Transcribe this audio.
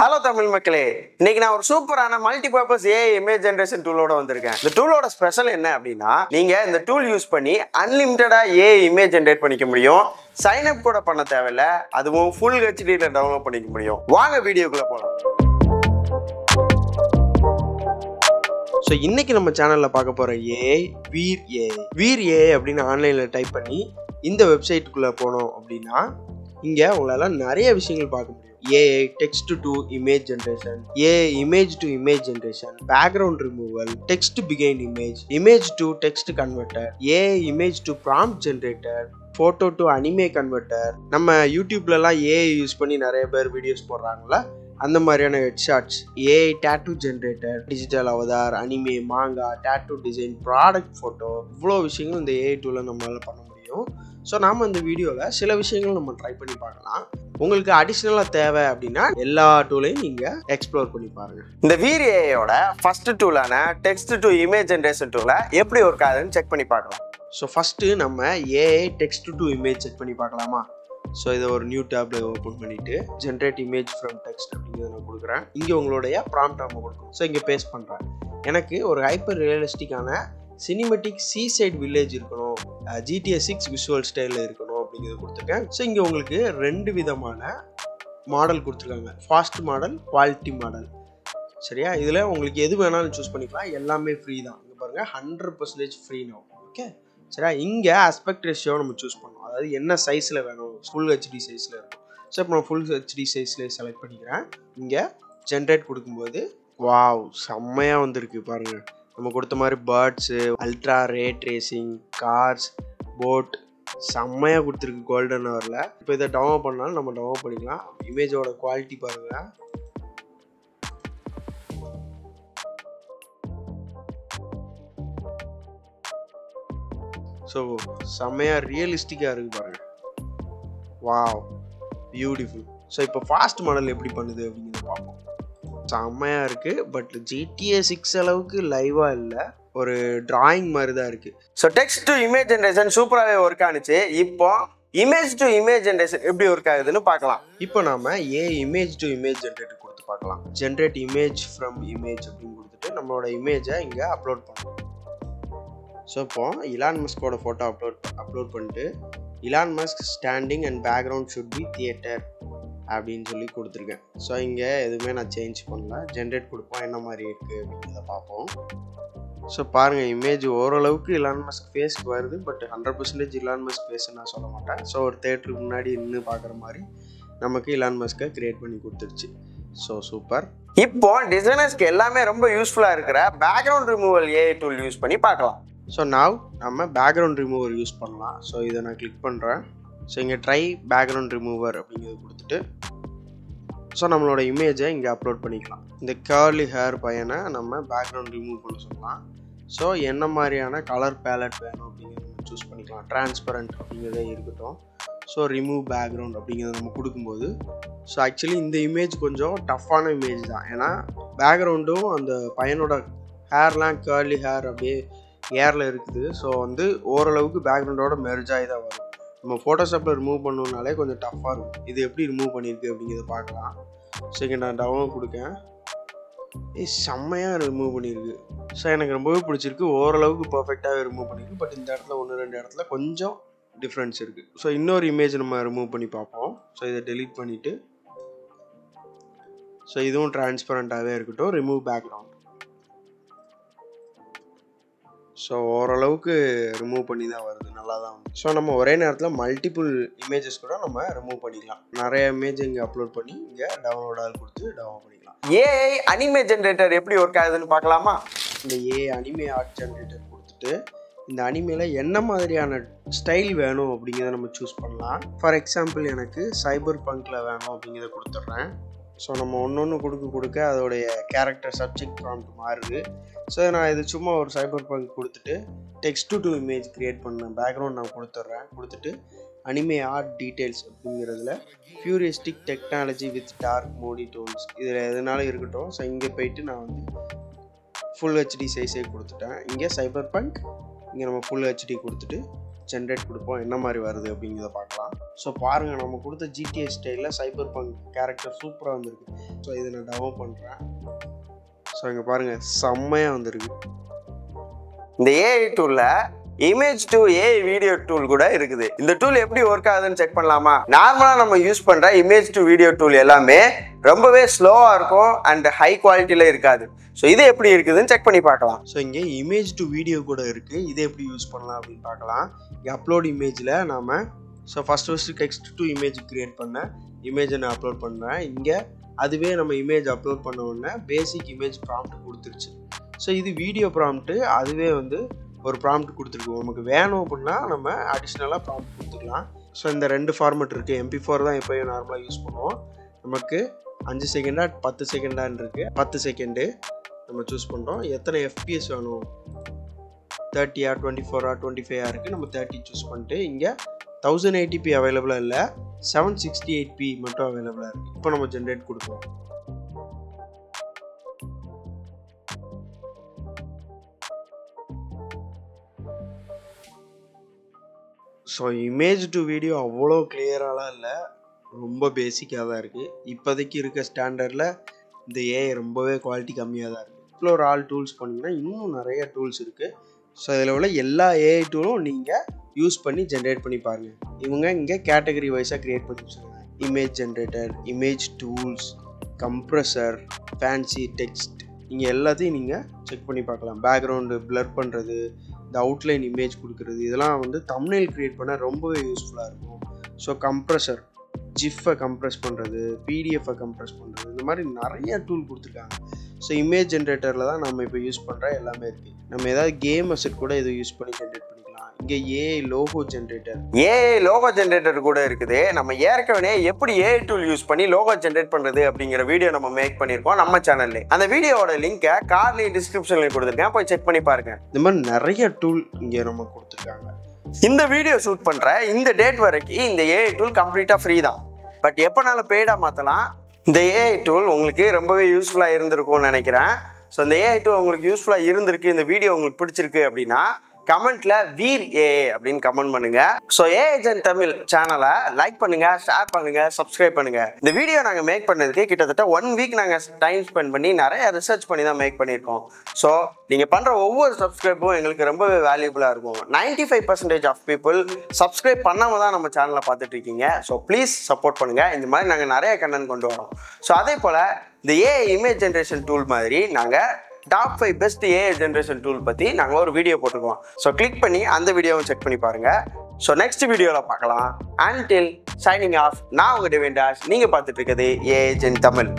Hello Tamil மக்களே, இன்னைக்கு நான் ஒரு சூப்பரான மல்டிபர்பஸ் ஏஐ இமேஜ் ஜெனரேஷன் டூலோட வந்திருக்கேன். இந்த டூலோட ஸ்பெஷல் என்ன அப்படின்னா, நீங்க இந்த டூல் யூஸ் பண்ணி அன்லிமிட்டடா ஏஐ இமேஜ் ஜெனரேட் பண்ணிக்க முடியும். சைன் அப் கூட பண்ண தேவையில்ல, அதுவும் ஃபுல் ஹெச்டில டவுன்லோட் பண்ணிக்க முடியும். வாங்க வீடியோக்குள்ள போலாம். ஸோ இன்னைக்கு நம்ம சேனலில் பார்க்க போகிற ஏஐ வீர் ஏஐ அப்படின்னு ஆன்லைனில் டைப் பண்ணி இந்த வெப்சைட்டுக்குள்ளே போனோம் அப்படின்னா இங்கே உங்களால் நிறைய விஷயங்கள் பார்க்க முடியும். AI text to image generation, AI image to image generation, background removal, text பிகைன் image to text converter, AI image to prompt generator, photo to anime converter. நம்ம யூடியூப்லலாம் ஏஐ யூஸ் பண்ணி நிறைய பேர் வீடியோஸ் போடுறாங்களா, அந்த மாதிரியான headshots, AI tattoo generator, digital Avatar, anime, மாங்கா, டேட்டூ டிசைன், ப்ராடக்ட் ஃபோட்டோ, இவ்வளோ விஷயங்கள் இந்த ஏஐ டூவில் நம்மளால் பண்ண முடியும். ஸோ நாம் இந்த வீடியோவில் சில விஷயங்கள் நம்ம ட்ரை பண்ணி பார்க்கலாம். உங்களுக்கு அடிஷ்னலாக தேவை அப்படின்னா எல்லா டூலையும் நீங்கள் எக்ஸ்ப்ளோர் பண்ணி பாருங்கள். இந்த வீர் ஏஐயோட ஃபர்ஸ்ட் டூலான டெக்ஸ்ட் டு இமேஜ் ஜென்ரேஷன் டூலை எப்படி ஒர்க் ஆகுதுன்னு செக் பண்ணி பார்க்கலாம். ஸோ ஃபஸ்ட்டு நம்ம AI text to image check பண்ணி பார்க்கலாமா? ஸோ இதை ஒரு நியூ டேப்ல ஓப்பன் பண்ணிவிட்டு ஜென்ரேட் இமேஜ் ஃப்ரம் டெக்ஸ்ட் அப்படிங்கிறத நான் கொடுக்குறேன். இங்கே உங்களுடைய ப்ராம்ப்ட் நம்ம கொடுக்கணும். ஸோ இங்கே பேஸ்ட் பண்ணுறேன். எனக்கு ஒரு ஹைப்பர் ரியலிஸ்டிக்கான சினிமெட்டிக் சீசைட் வில்லேஜ் இருக்கணும், GTA 6 விஷுவல் ஸ்டைலில் இருக்கணும் அப்படிங்கிறத கொடுத்துருக்கேன். ஸோ இங்கே உங்களுக்கு ரெண்டு விதமான மாடல் கொடுத்துருக்காங்க, ஃபாஸ்ட் மாடல், குவாலிட்டி மாடல். சரியா? இதில் உங்களுக்கு எது வேணாலும் சூஸ் பண்ணிக்கலாம், எல்லாமே ஃப்ரீ தான். இங்கே பாருங்கள் 100% ஃப்ரீ நோ. ஓகே, சரியா? இங்கே ஆஸ்பெக்ட் ரேஷியோ நம்ம சூஸ் பண்ணணும், அதாவது என்ன சைஸில் வேணும், ஃபுல் ஹெச்டி சைஸில் இருக்கும். ஸோ இப்போ நான் ஃபுல் ஹெச்டி சைஸில் செலக்ட் பண்ணிக்கிறேன். இங்கே ஜென்ரேட் கொடுக்கும்போது வாவ் செம்மையாக வந்திருக்கு பாருங்கள். நம்ம கொடுத்த மாதிரி பேர்ட்ஸு, அல்ட்ரா ரே ட்ரேசிங், கார்ஸ், போட் செம்மையாக கொடுத்துருக்கு கோல்டன் ஹவரில். இப்போ இதை டவுன்லோட் பண்ணாலும் நம்ம டவுன்லோட் பண்ணிக்கலாம். இமேஜோட குவாலிட்டி பாருங்கள். ஸோ செம்மையாக ரியலிஸ்டிக்காக இருக்குது பாருங்கள். Wow beautiful. ஸோ இப்போ ஃபாஸ்ட் மாடல் எப்படி பண்ணுது அப்படிங்கிறத பார்ப்போம். செம்மையாக இருக்குது, பட் GTA 6 அளவுக்கு லைவாக இல்லை, ஒரு டிராயிங் மாதிரி தான் இருக்குது. So text to image generation சூப்பராகவே ஒர்க் ஆனிச்சு. இப்போ இமேஜ் டு இமேஜ் ஜென்ரேஷன் எப்படி ஒர்க் ஆகுதுன்னு பார்க்கலாம். இப்போ நாம இமேஜ் டு இமேஜ் ஜென்ரேட்டர் கொடுத்து பார்க்கலாம். ஜென்ரேட் இமேஜ் ஃப்ரம் இமேஜ் அப்படின்னு கொடுத்துட்டு நம்மளோட இமேஜை இங்கே அப்லோட் பண்ணலாம். ஸோ இப்போ இலான் மஸ்கோட ஃபோட்டோ அப்லோட் பண்ணிட்டு Elon Musk standing and background should be theatre அப்படின்னு சொல்லி கொடுத்துருக்கேன். ஸோ இங்கே எதுவுமே நான் சேஞ்ச் பண்ணல. ஜென்ரேட் கொடுப்போம், என்ன மாதிரி இருக்குது அப்படிங்கிறத பார்ப்போம். ஸோ பாருங்கள், இமேஜ் ஓரளவுக்கு இலான் மஸ்க் ஃபேஸ்க்கு வருது, பட் 100% இலான் மஸ்க் ஃபேஸ்ன்னு நான் சொல்ல மாட்டேன். ஸோ ஒரு தேட்டருக்கு முன்னாடி நின்று பார்க்குற மாதிரி நமக்கு இலான் மஸ்க்கை கிரியேட் பண்ணி கொடுத்துருச்சு. So super. இப்போ டிசைனர்ஸ்க்கு எல்லாமே ரொம்ப யூஸ்ஃபுல்லாக இருக்கிற background removal AI tool use பண்ணி பார்க்கலாம். ஸோ நாவ் நம்ம பேக்ரவுண்ட் ரிமூவர் யூஸ் பண்ணலாம். ஸோ இதை நான் கிளிக் பண்ணுறேன். ஸோ இங்கே ட்ரை பேக்ரவுண்ட் ரிமூவர் அப்படிங்கிறத கொடுத்துட்டு ஸோ நம்மளோட இமேஜை இங்கே அப்லோட் பண்ணிக்கலாம். இந்த கர்லி ஹேர் பையனை நம்ம பேக்ரவுண்ட் ரிமூவ் பண்ண சொல்லலாம். ஸோ என்ன மாதிரியான கலர் பேலட் வேணும் அப்படிங்கிறத நம்ம சூஸ் பண்ணிக்கலாம். டிரான்ஸ்பரண்ட் அப்படிங்கிறதே இருக்கட்டும். ஸோ ரிமூவ் பேக்ரவுண்ட் அப்படிங்கிறத நம்ம கொடுக்கும்போது ஸோ ஆக்சுவலி இந்த இமேஜ் கொஞ்சம் டஃப்பான இமேஜ் தான். ஏன்னா பேக்ரவுண்டும் அந்த பையனோட ஹேர்லாம் கர்லி ஹேர் அப்படியே ஏரில் இருக்குது. ஸோ வந்து ஓரளவுக்கு பேக்ரவுண்டோட மெர்ஜாகி தான் வரும். நம்ம ஃபோட்டோஷாப்பில் ரிமூவ் பண்ணணுன்னாலே கொஞ்சம் டஃப்பாக இருக்கும். இது எப்படி ரிமூவ் பண்ணியிருக்கு அப்படிங்கிறத பார்க்கலாம். ஸோ இங்கே நான் டவுன்லோட் கொடுக்கேன். செம்மையாக ரிமூவ் பண்ணியிருக்கு. ஸோ எனக்கு ரொம்பவே பிடிச்சிருக்கு. ஓரளவுக்கு பர்ஃபெக்டாகவே ரிமூவ் பண்ணியிருக்கு. பட் இந்த இடத்துல 1-2 இடத்துல கொஞ்சம் டிஃப்ரென்ஸ் இருக்குது. ஸோ இன்னொரு இமேஜ் நம்ம ரிமூவ் பண்ணி பார்ப்போம். ஸோ இதை டெலீட் பண்ணிவிட்டு ஸோ இதுவும் டிரான்ஸ்பரண்ட்டாகவே இருக்கட்டும். Remove background. ஸோ ஓரளவுக்கு ரிமூவ் பண்ணி தான் வருது, நல்லா தான் வந்து. ஸோ நம்ம ஒரே நேரத்தில் மல்டிபிள் இமேஜஸ் கூட நம்ம ரிமூவ் பண்ணிக்கலாம். நிறைய இமேஜ் இங்கே அப்லோட் பண்ணி இங்கே டவுன்லோடாக கொடுத்து டவுன்லோட் பண்ணிக்கலாம். ஏஐ அனிமே ஜென்ரேட்டர் எப்படி ஒர்க் ஆகுதுன்னு பார்க்கலாமா? இந்த ஏஐ அனிமே ஆர்ட் ஜென்ரேட்டர் கொடுத்துட்டு இந்த அனிமேல என்ன மாதிரியான ஸ்டைல் வேணும் அப்படிங்கிறத நம்ம சூஸ் பண்ணலாம். ஃபார் எக்ஸாம்பிள் எனக்கு சைபர் பங்க்கில் வேணும் அப்படிங்கிறத கொடுத்துட்றேன். ஸோ நம்ம ஒன்று கொடுக்க அதோடைய கேரக்டர் சப்ஜெக்ட் ப்ராம்ப்ட் மாறுது. ஸோ நான் இது சும்மா ஒரு சைபர் பங்க் கொடுத்துட்டு டெக்ஸ்ட் டு இமேஜ் க்ரியேட் பண்ணேன். பேக்ரவுண்ட் நான் கொடுத்துட்டு அனிமே ஆர்ட் டீட்டெயில்ஸ் அப்படிங்கிறதுல futuristic technology with dark moody tones இதில் எதுனாலும் இருக்கட்டும். ஸோ இங்கே போயிட்டு நான் வந்து ஃபுல் ஹெச்டி சைஸே கொடுத்துட்டேன். இங்கே சைபர் பங்க், இங்கே நம்ம ஃபுல் ஹெச்டி கொடுத்துட்டு ஜென்ரேட் கொடுப்போம், என்ன மாதிரி வருது அப்படிங்கிறத பார்க்கலாம். ஸோ பாருங்கள், நம்ம கொடுத்த GTA ஸ்டைலில் சைபர் பங்க் கேரக்டர் சூப்பராக வந்திருக்கு. ஸோ இதை நான் டவுன் பண்ணுறேன். ஸோ இங்கே பாருங்கள், செம்மையாக வந்திருக்கு. இந்த ஏஐ டூலில் image to AI video tool கூட இருக்குது. இந்த டூல் எப்படி ஒர்க் ஆகுதுன்னு செக் பண்ணலாமா? நார்மலாக நம்ம யூஸ் பண்ணுற இமேஜ் டு வீடியோ டூல் எல்லாமே ரொம்பவே ஸ்லோவாக இருக்கும் அண்ட் ஹை குவாலிட்டியில் இருக்காது. ஸோ இது எப்படி இருக்குதுன்னு செக் பண்ணி பார்க்கலாம். ஸோ இங்கே இமேஜ் டு வீடியோ கூட இருக்குது. இதை எப்படி யூஸ் பண்ணலாம் அப்படின்னு பார்க்கலாம். இங்கே அப்லோட் இமேஜில் நாம் first text to image create பண்ண இமேஜை நான் அப்லோட் பண்ணுறேன். இங்கே அதுவே நம்ம இமேஜ் அப்லோட் பண்ண உடனே பேசிக் இமேஜ் ப்ராம்ப்ட் கொடுத்துருச்சு. ஸோ இது வீடியோ ப்ராம்ப்ட்டு, அதுவே ஒரு ப்ராம்ப்ட் கொடுத்துருக்கு. நமக்கு வேணும் அப்படின்னா நம்ம அடிஷ்னலாக ப்ராம்ப்ட் கொடுத்துக்கலாம். ஸோ இந்த 2 ஃபார்மெட் இருக்குது. MP4 தான் எப்போயும் நார்மலாக யூஸ் பண்ணுவோம். நமக்கு 5 செகண்டா 10 செகண்டான்னு இருக்குது. 10 செகண்டு நம்ம சூஸ் பண்ணுறோம். எத்தனை FPS வேணும், 30 24 25 இருக்குது. நம்ம 30 சூஸ் பண்ணிட்டு இங்கே 1080p அவைலபிளாக இல்லை, 768p மட்டும் அவைலபிளாக இருக்குது. இப்போ நம்ம ஜென்ரேட் கொடுக்குறோம். ஸோ இமேஜ் டு வீடியோ அவ்வளோ கிளியராலாம் இல்லை, ரொம்ப பேசிக்காக தான் இருக்குது. இப்போதைக்கு இருக்க ஸ்டாண்டர்டில் இந்த ஏஐ ரொம்பவே குவாலிட்டி கம்மியாக தான் இருக்குது. எக்ஸ்ப்ளோர் ஆல் டூல்ஸ் பண்ணிங்கன்னா இன்னும் நிறைய டூல்ஸ் இருக்குது. ஸோ இதில் உள்ள எல்லா ஏஐ டூலும் நீங்கள் யூஸ் பண்ணி ஜென்ரேட் பண்ணி பாருங்கள். இவங்க இங்கே கேட்டகரி வைஸாக க்ரியேட் பண்ணி வச்சுருக்காங்க. Image generator, image tools, compressor, fancy text, இங்கே எல்லாத்தையும் நீங்கள் செக் பண்ணி பார்க்கலாம். பேக்ரவுண்டு பிளர் பண்ணுறது, இந்த அவுட்லைன் இமேஜ் கொடுக்குறது, இதெல்லாம் தம்ப்நெயில் க்ரியேட் பண்ண ரொம்பவே யூஸ்ஃபுல்லாக இருக்கும். ஸோ கம்ப்ரஸர், ஜிஃபை கம்ப்ரெஸ் பண்ணுறது, பிடிஎஃபை கம்ப்ரெஸ் பண்ணுறது, இந்த மாதிரி நிறைய டூல் கொடுத்துருக்காங்க. ஸோ இமேஜ் ஜென்ரேட்டரில் தான் நம்ம இப்போ யூஸ் பண்ணுற எல்லாமே இருக்குது. நம்ம ஏதாவது கேம் அசெட் கூட இதை யூஸ் பண்ணி ஜென்ரேட் பண்ணிக்கலாம். இங்கே ஏஐ லோகோ ஜென்ரேட்டர் கூட இருக்குது. நம்ம ஏற்கனவே எப்படி ஏஐ டூல் யூஸ் பண்ணி லோகோ ஜென்ரேட் பண்ணுறது அப்படிங்கிற வீடியோ நம்ம மேக் பண்ணியிருக்கோம் நம்ம சேனல்ல. அந்த வீடியோவோட லிங்கை கார்ட்லி டிஸ்கிரிப்ஷனில் கொடுத்துருக்கேன், போய் செக் பண்ணி பாருங்க. இந்த மாதிரி நிறைய டூல் இங்கே நம்ம கொடுத்துருக்காங்க. இந்த வீடியோ ஷூட் பண்ணுற இந்த டேட் வரைக்கும் இந்த ஏஐ டூல் கம்ப்ளீட்டாக ஃப்ரீ தான். பட் எப்போனாலும் பெய்டாக மாற்றலாம். இந்த ஏஐ டூல் உங்களுக்கு ரொம்பவே யூஸ்ஃபுல்லாக இருந்திருக்கும்னு நினைக்கிறேன். ஸோ இந்த ஏஐ டூல் உங்களுக்கு யூஸ்ஃபுல்லாக இருந்திருக்கு, இந்த வீடியோ உங்களுக்கு பிடிச்சிருக்கு அப்படின்னா கமெண்ட்ல வீர் ஏஐ அப்படின்னு கமெண்ட் பண்ணுங்க. ஸோ ஏஜென்ட் தமிழ் சேனலை லைக் பண்ணுங்க, ஷேர் பண்ணுங்க, சப்ஸ்கிரைப் பண்ணுங்க. இந்த வீடியோ நாங்கள் மேக் பண்ணதுக்கு கிட்டத்தட்ட 1 வீக் நாங்கள் டைம் ஸ்பெண்ட் பண்ணி நிறைய ரிசர்ச் பண்ணி தான் மேக் பண்ணியிருக்கோம். ஸோ நீங்கள் பண்ணுற ஒவ்வொரு சப்ஸ்கிரைப்பும் எங்களுக்கு ரொம்பவே வேல்யூபுளாக இருக்கும். 95% ஆஃப் பீப்புள் சப்ஸ்கிரைப் பண்ணாமல் தான் நம்ம சேனலை பார்த்துட்டு இருக்கீங்க. ஸோ ப்ளீஸ் சப்போர்ட் பண்ணுங்க. இந்த மாதிரி நாங்கள் நிறைய கண்டென்ட் கொண்டு வரோம். ஸோ அதே போல் இந்த ஏஐ இமேஜ் ஜென்ரேஷன் டூல் மாதிரி நாங்கள் top 5 best AI generation tool பற்றி நாங்கள் ஒரு வீடியோ போட்டிருக்கோம். ஸோ கிளிக் பண்ணி அந்த வீடியோவை செக் பண்ணி பாருங்கள். ஸோ நெக்ஸ்ட் வீடியோவில் பார்க்கலாம். அன்டில் சைனிங் ஆஃப், நான் உங்கள் டெவின் டாஷ். நீங்கள் பார்த்துட்டு இருக்கிறது ஏஜென்ட் தமிழ்.